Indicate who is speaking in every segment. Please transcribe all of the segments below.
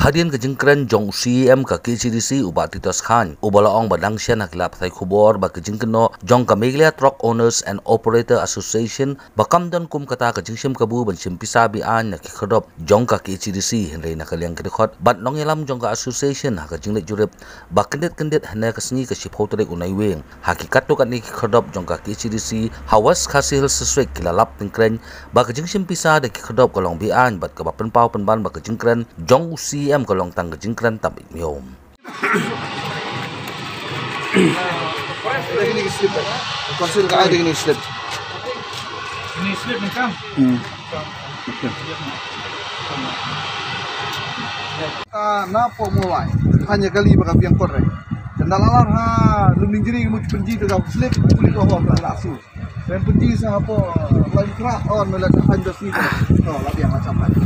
Speaker 1: Hadien ke Jingkren jong CM ke KHADC Bah T Chyne ubalaong badang shen hakila pathai khubor ba ke jingkynnoh jong ke Meghalaya Truck Owners and Operator Association bakam don kum kata ke jingshim kabu ban shim pisa beain na khyrdop jong ke KHADC hynrei na ke liang dkhot bat nongialam jong ke association ha ke jingleit jurip ba kyndit hynne ke sngi ke ship hotere unai weng ha ki katto katne khyrdop jong ke KHADC ha West Khasi Hills sesuai kilalap Tyngkrein ba ke jingshim pisa de khyrdop kolong beain bat ke ba penpau penban ba ke Jingkren jong CM kolong tang ke Jingkren tam Eit Miaw.
Speaker 2: Ini slip. Konsil ka ini slip.
Speaker 3: Ini slip macam.
Speaker 2: Na po mulai. Hanya kali bakal yang korek. Dan dalam ha luming jiri mu penji tu slip kulit ko ho langsung. Dan penji sa po lain kerak on melat hanya sini. Oh, labi yang macam ni.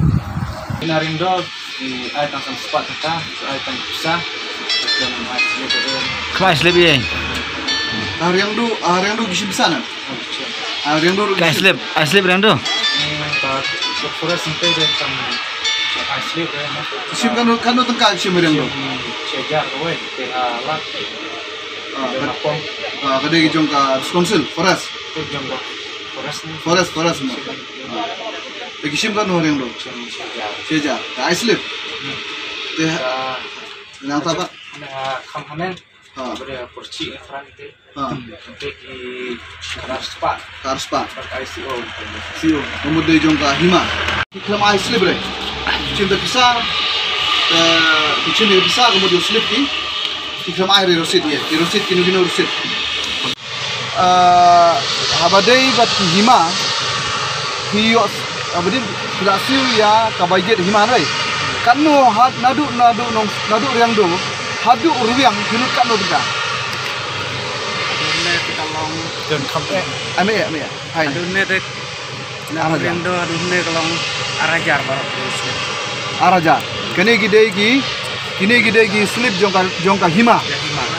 Speaker 3: Inarindo di Eit Miaw spot kita, Eit Miaw pisa dan Eit Miaw.
Speaker 4: Kelas lebih.
Speaker 2: Yang du gishim sana. Yang du
Speaker 4: Slip yang tu.
Speaker 3: Forest sampai dan Eit slip
Speaker 2: gishim kan tengkal gishim yang du.
Speaker 3: Sejar kowe teh alat. Napong.
Speaker 2: Kadai jong ka konsil forest.
Speaker 3: Tu jong forest ni.
Speaker 2: Forest mo. Gishim kan yang du. Sejar. Ka slip. Teh nang apa?
Speaker 3: Kampanen. Ada kursi ekran itu. Untuk di Karspa. Pakai
Speaker 2: CEO. Kemudian jong ka hima. Iklam ice slip re. Cinta pisah. Cinta pisah kemudian slip ni. Iklam air rosit ya. Rosit kini rosit. Habadai bat hima. Hiyo abadin tidak siu ya kabajet hima rai. Kanno had nadu yang do. Hadu ruang kini kanno kita.
Speaker 3: kita long dan kampe.
Speaker 2: Ame. Hai.
Speaker 3: Adunne dek. Nah, yang do adunne kalau arajar baru slip.
Speaker 2: Arajar. Kini gidei gi slip jong ka hima.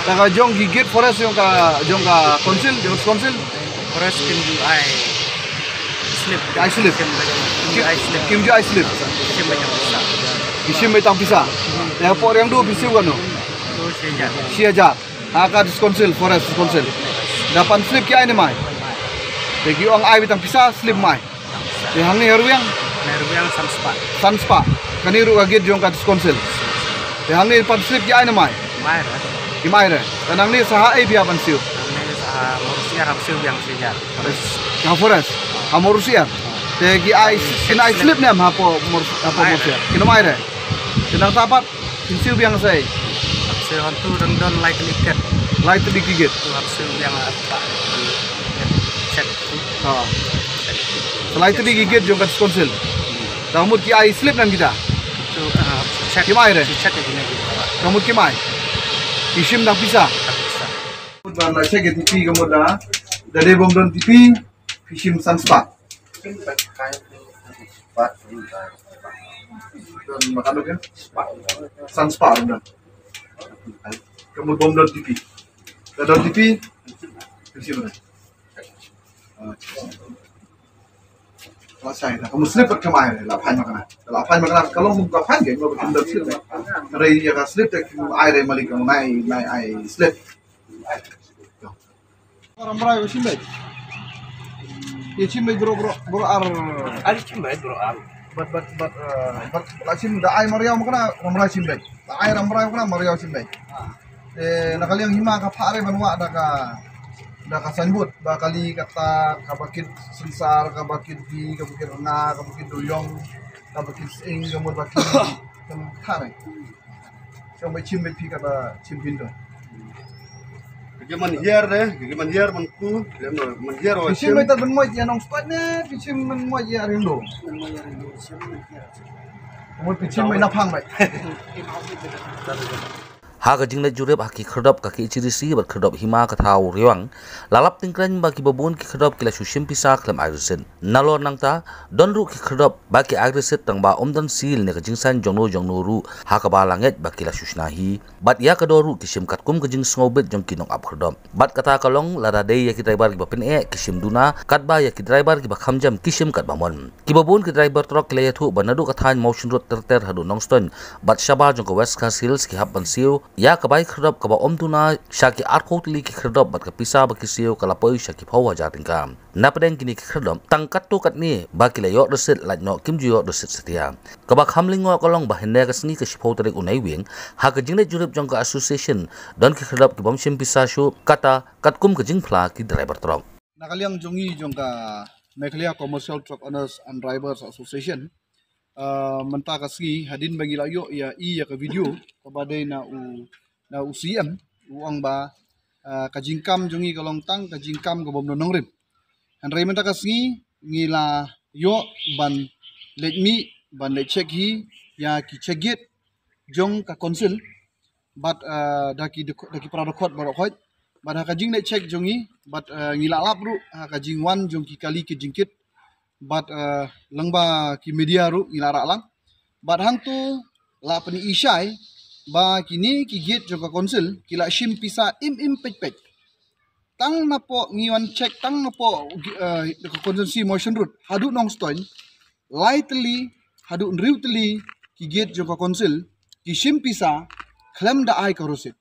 Speaker 2: Taka jong gigit forest jong ka konsil
Speaker 3: Forest kinju ai slip.
Speaker 2: Kimju ai slip. Gishim betang pisa. Ya por yang do bisiu kan no. Siajar. Aka diskonsil forest diskonsil. Dapan slip ki ai ni mai. Bagi orang ai betang pisa slip mai. Di hang ni heruang sanspa. Kani ru agit jong ka diskonsil. Di hang ni pan slip ki ai ni mai. Di mai re. Tanang ni saha ai biar pan siu. Yang forest. Hamorusia. Tegi ai kena ai slip ni apa morusia. Kena mai re. Kena tapat siu biang sai.
Speaker 3: Sehantu don like liket.
Speaker 2: Light tu digigit.
Speaker 3: Harus yang apa? Cek.
Speaker 2: Selain itu digigit jong ka diskonsil. Kamu ki ai slip nan kita.
Speaker 3: Tu cek.
Speaker 2: Kimai re.
Speaker 3: Cek ini.
Speaker 2: Kamu kimai. Jingshim dah pisah. Dan lah saya TV kamu dah. Dari bom don TV, jingshim sanspa. Dan makan tu kan? Sanspa dah. Kamu bom don TV. Don TV, jingshim dah. Saya kamu slip berkemai, lapan makanan. Kalau mau lapan ke, mau berkendap slip. Rai ya slip, air malik kamu naik slip. Orang berai shim baik. Ye shim baik bro ar.
Speaker 3: Ali cimbai bro ar.
Speaker 2: Bat shim da ai mariau makna ramrai shim baik. Da ai ramrai makna mariau shim baik. Nakali yang hima ka phare banwa da ka sanbut bakali kata kabakit sensar kabakit di kabakit na kabakit doyong kabakit ing gamut bakit kan thare. Sampai shim baik pi kata shim pindo.
Speaker 5: Man hier manku, man hier o
Speaker 2: Shim itu benmoy ya nong spatnya, shim benmoy ya rindo. Kamu shim main napang baik.
Speaker 1: Ha ka jingleit jurip ha ki khyrdop ka ki chirisi bat khyrdop hima ka thau riwang lalap Tyngkrein ba ki babun ki khyrdop ki la shim pisa klem agresin nalor nangta donru ki khyrdop ba ki agresit tang ba omdan sil ne ka jingsan jongno ru ha ka ba langet ba ki la shushnahi bat ya ka doru ki shim kat kum ka jing snobit jong kinong ap khyrdop bat kata kalong lada dei ya ki driver ki ba pen e ki shim duna kat ba ya ki driver ki ba khamjam ki shim kat ba mon ki babun ki driver trok le thu banadu ka than motion road ter hadu nongston bat shaba jong ka West Khasi Hills ki hap ban siu ya kabai khyrdop kaba omtuna shaki arkhot li ki khyrdop bat ka pisa ba ki siu kala poi shaki phawa ja tingkam napdeng kini ki khyrdop tang katto katne ba ki la yo dosit la no kim ju yo dosit setia kaba khamlingo kolong ba hynne ka sngi ka shipho tarek unai wing ha ka jingleit jurip jong ka association don ki khyrdop ki bomshim pisa shu kata katkum ka jingphla ki driver trok
Speaker 2: nakaliang jongi jong ka Meghalaya Commercial Truck Owners and Drivers Association menta kasih hadin bagi layo ya ya ke video kepada na CM uang ba kajingkam jongi kalong tang kajingkam ke bom nongrip hynrei menta kasih ngila yo ban let me ban let check hi ya ki checkit jong ka konsil but daki dkhot barokot but kajing let check jongi but ngila lap ru kajing wan jong ki kali ki jingkit but langba ki media ru ilara lang but hang tu la pani isai ba kini ki gate joka konsil kila shim pisa im pet tang na po ngiwan check tang na po konsil si motion route hadu nong stoin lightly hadu nriutli ki gate joka konsil ki shim pisa klem da ai karosit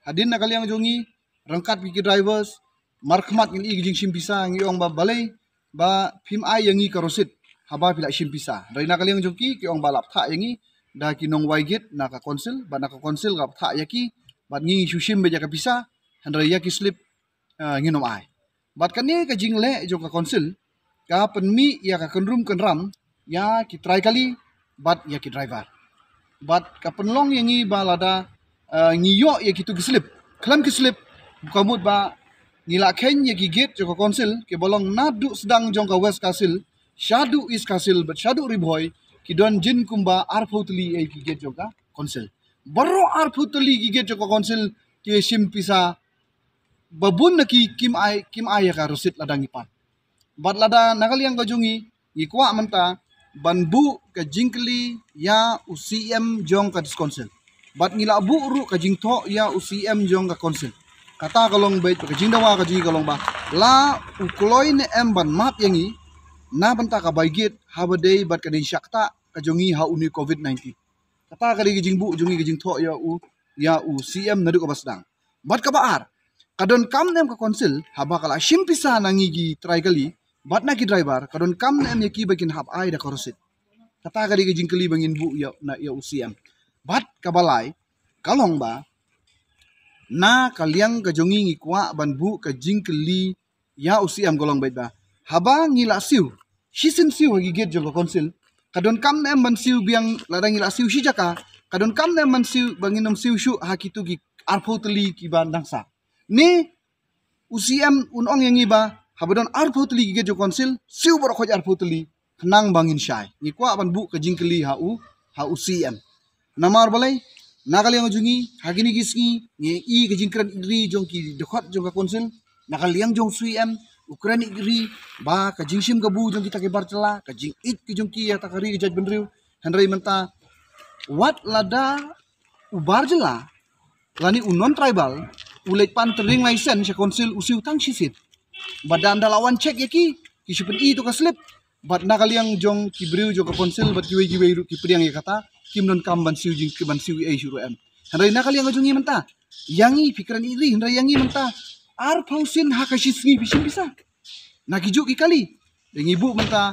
Speaker 2: hadin na kaliang jongi rangkat pi drivers markhmat ngi jingshim pisa ngi ong ba balai ba phim ai yangi karosit haba pila shim pisa reina kaliang joki ki ong balap tha yangi da ki nong waigit na ka konsil ba na ka konsil gap tha yaki ba ngi shushim be ka pisa hynrei yaki slip nginom ai bat kani ka jingle jo ka konsil ka penmi ya ka kenrum kenram ya ki try kali bat ya ki driver bat ka penlong yangi balada ngi yo ya ki tu slip klam ki slip kamut ba nila ken ye gigit joko konsil ke bolong nadu sedang jong ka West Khasi Hills shadu is Khasi but shadu riboy ki don jin kumba arphutli e gigit joka konsil baro arphutli gigit joko konsil ke shim pisa babun naki kim ai ka rosit ladang ipan bat lada nakaliang ka jungi ikwa menta banbu ka jingkli ya UCM jong ka konsil bat ngila bu ru ka jingtho ya UCM jong ka konsil kata kalong bait ka jingdawa ka ji kalong ba la ukloi ne emban map yangi na banta ka baigit habadei bat ka din syakta ka jongi ha uni covid-19 kata ka di jingbu jongi ka jingtho ya UCM nadu ka basdang bat ka baar kadon kam nem ka konsil haba kala shim pisa nangi gi try kali bat na ki driver kadon kam nem yaki bakin hab ai da korosit kata ka di jingkeli bangin bu ya na ya UCM bat ka balai kalong ba na kaliang ka jongi ngi kwa banbu ka jingkeli ya UCM golong bait ba haba ngila siu shisin siu hagi get jong konsil kadon kam nem ban siu biang ladang ngila siu shijaka kadon kam nem ban siu banginom siu shu hakitu gi arphotli ki bandang sa ni UCM unong yangi ba habadon arphotli gi get jong konsil siu bor khoj arphotli nang bangin shai ngi kwa banbu ka jingkeli ha UCM namar balai nakaliang jungi hagini gisngi ngi ke jingkren ri jong ki dkhot jong ka konsil nakaliang jong UCM ukraini ri ba ka jingshim kabu jong kita ke barcela ka jingit ki jong ki ya takari jaj benriu hynrei menta wat lada ubar jela lani unon tribal ulet pan tering license sa konsil usiu tang sisit badan dalawan check yaki ki sipen i to ka slip bat nakaliang jong ki briu jong ka konsil bat kiwe ru ki priang ya kata kim non kam ban siu jing ki ban siu e shuru em hynrei nakaliang jongi menta yangi pikiran iri hynrei yangi menta ar pausin hakashisngi bishim bisa nakiju ki kali dengi bu menta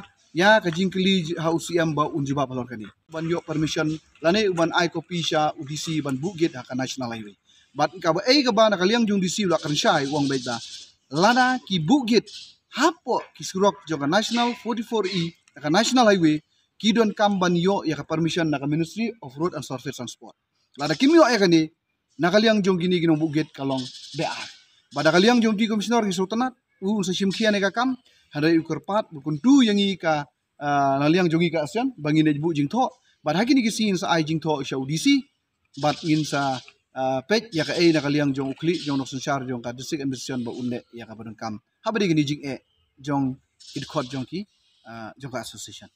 Speaker 2: ya ka jingkeli ha UCM ba unjiba palor kani ban yo permission lane ban ai copy sha UDC ban bugit ha ka national highway bat ka ba e ka ba nakaliang jong DC la kan shai wang baita lana ki bugit hapo ki surok jong national 44E ka national highway kidon kamban yo ya ka permission na ka Ministry of Road and Surface Transport lada kimyo ya kani nakaliang jong gini ginong bugit kalong BR bada kaliang jong di komisioner ki sultanat sa shimkian ka kam hada ukurpat bukun tu yangi ka naliang jongi ka asyan bangin bu jingtho bad hagi ni kisin sa ai jingtho sha UDC bad in sa pet ya ka nakaliang jong ukli jong nok sunshar jong ka district administration ba unne ya ka badang kam habadi gini jing jong dkhot jong ki jong ka association